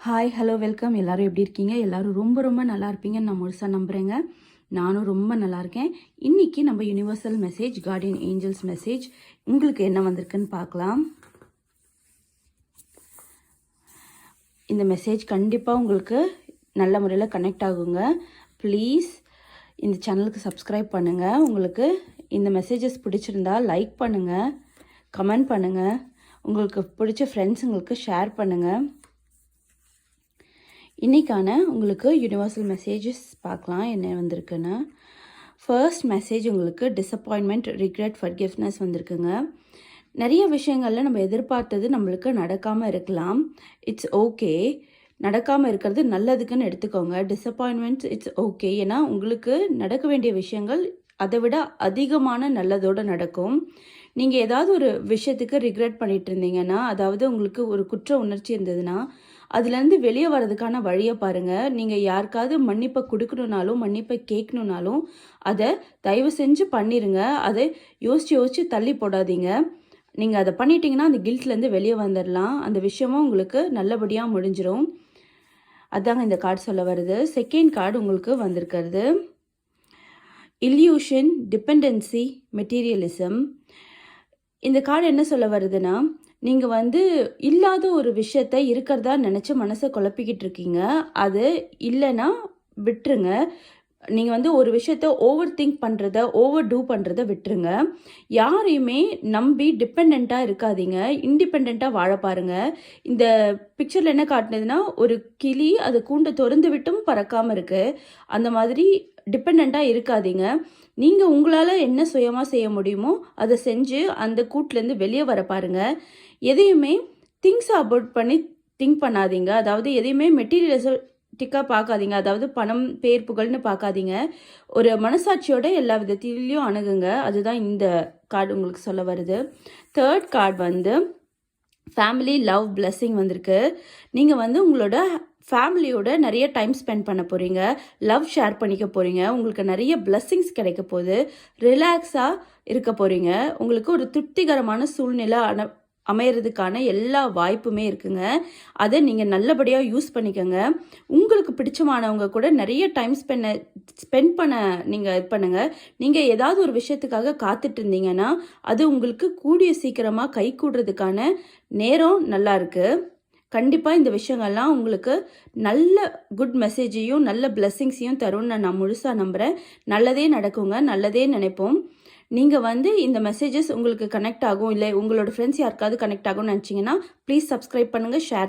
Hi hello welcome. எல்லோரும் எப்படி இருக்கீங்க? எல்லோரும் ரொம்ப ரொம்ப நல்லா இருப்பீங்கன்னு நான் முழுசாக நம்புகிறேங்க. நானும் ரொம்ப நல்லா இருக்கேன். இன்றைக்கி நம்ம universal message, Guardian Angeles message உங்களுக்கு என்ன வந்திருக்குன்னு பார்க்கலாம். இந்த மெசேஜ் கண்டிப்பாக உங்களுக்கு நல்ல முறையில் கனெக்ட் ஆகுங்க. ப்ளீஸ் இந்த சேனலுக்கு சப்ஸ்கிரைப் பண்ணுங்கள். உங்களுக்கு இந்த மெசேஜஸ் பிடிச்சிருந்தா லைக் பண்ணுங்கள், கமெண்ட் பண்ணுங்கள், உங்களுக்கு பிடிச்ச ஃப்ரெண்ட்ஸுங்களுக்கு ஷேர் பண்ணுங்கள். இன்றைக்கான உங்களுக்கு யூனிவர்சல் மெசேஜஸ் பார்க்கலாம் என்ன வந்திருக்குன்னு. ஃபர்ஸ்ட் மெசேஜ் உங்களுக்கு டிசப்பாயின்மெண்ட், ரிக்ரெட், ஃபர்கிவ்னஸ் வந்திருக்குங்க. நிறைய விஷயங்களில் நம்ம எதிர்பார்த்தது நம்மளுக்கு நடக்காமல் இருக்கலாம். இட்ஸ் ஓகே, நடக்காமல் இருக்கிறது நல்லதுக்குன்னு எடுத்துக்கோங்க. Disappointment it's okay. ஏன்னா உங்களுக்கு நடக்க வேண்டிய விஷயங்கள் அதை விட அதிகமான நல்லதோடு நடக்கும். நீங்கள் ஏதாவது ஒரு விஷயத்துக்கு ரிக்ரெட் பண்ணிட்டு இருந்தீங்கன்னா, அதாவது உங்களுக்கு ஒரு குற்ற உணர்ச்சி இருந்ததுன்னா அதுலேருந்து வெளியே வர்றதுக்கான வழியை பாருங்கள். நீங்கள் யாருக்காவது மன்னிப்பை கொடுக்கணுன்னாலும் மன்னிப்பை கேட்கணுன்னாலும் அதை தயவு செஞ்சு பண்ணிடுங்க. அதை யோசித்து தள்ளி போடாதீங்க. நீங்கள் அதை பண்ணிட்டீங்கன்னா அந்த கில்ட்லேருந்து வெளியே வந்துடலாம். அந்த விஷயமும் உங்களுக்கு நல்லபடியாக முடிஞ்சிடும். அதாங்க இந்த கார்டு சொல்ல வருது. செகண்ட் கார்டு உங்களுக்கு வந்திருக்கிறது இல்யூஷன், டிபெண்டன்சி, மெட்டீரியலிசம். இந்த கார்டு என்ன சொல்ல வருதுன்னா, நீங்கள் இல்லாத ஒரு விஷயத்த இருக்கிறதா நினச்சி மனசை குழப்பிக்கிட்டு இருக்கீங்க. அது இல்லைன்னா விட்டுருங்க. நீங்கள் ஒரு விஷயத்த ஓவர் திங்க் பண்ணுறத, ஓவர் டூ பண்ணுறத விட்டுருங்க. யாரையுமே நம்பி டிபெண்ட்டாக இருக்காதீங்க. இண்டிபெண்ட்டாக வாழ பாருங்கள். இந்த பிக்சரில் என்ன காட்டுனதுன்னா, ஒரு கிளி அது கூண்டை திறந்து விட்டும் பறக்காமல் இருக்குது. அந்த மாதிரி டிபெண்ட்டாக இருக்காதீங்க. நீங்கள் உங்களால் என்ன சுயமாக செய்ய முடியுமோ அதை செஞ்சு அந்த கூட்டிலேருந்து வெளியே வர பாருங்கள். எதையுமே திங்ஸ் அபவுட் பண்ணி திங்க் பண்ணாதீங்க. அதாவது எதையுமே மெட்டீரியலிஸ்டிக்காக பார்க்காதீங்க. அதாவது பணம், பேர், புகழ்னு பார்க்காதீங்க. ஒரு மனசாட்சியோட எல்லா விதத்திலையும் அணுகுங்க. அதுதான் இந்த கார்டு உங்களுக்கு சொல்ல வருது. Third card family, love, blessing வந்திருக்கு. நீங்கள் உங்களோட ஃபேமிலியோட நிறைய டைம் ஸ்பெண்ட் பண்ண போகிறீங்க. லவ் ஷேர் பண்ணிக்க போகிறீங்க. உங்களுக்கு நிறைய பிளெஸ்ஸிங்ஸ் கிடைக்க போகுது. ரிலாக்ஸாக இருக்க போகிறீங்க. உங்களுக்கு ஒரு திருப்திகரமான சூழ்நிலை அமையறதுக்கான எல்லா வாய்ப்புமே இருக்குங்க. அதை நீங்கள் நல்லபடியாக யூஸ் பண்ணிக்கோங்க. உங்களுக்கு பிடிச்சமானவங்க கூட நிறைய டைம் ஸ்பெண்ட் பண்ண நீங்கள் இது பண்ணுங்கள். நீங்கள் ஏதாவது ஒரு விஷயத்துக்காக காத்துட்டு இருந்தீங்கன்னா அது உங்களுக்கு கூடிய சீக்கிரமாக கை கூடுறதுக்கான நேரம் நல்லா இருக்குது. கண்டிப்பாக இந்த விஷயங்கள்லாம் உங்களுக்கு நல்ல குட் மெசேஜையும் நல்ல பிளெஸ்ஸிங்ஸையும் தரும்னு நான் முழுசாக நம்புகிறேன். நல்லதே நடக்குங்க, நல்லதே நினைப்போம். நீங்கள் இந்த மெசேஜஸ் உங்களுக்கு கனெக்ட் ஆகும், இல்லை உங்களோட ஃப்ரெண்ட்ஸ் யாருக்காவது கனெக்ட் ஆகும்னு நினச்சிங்கன்னா ப்ளீஸ் சப்ஸ்கிரைப் பண்ணுங்கள், ஷேர்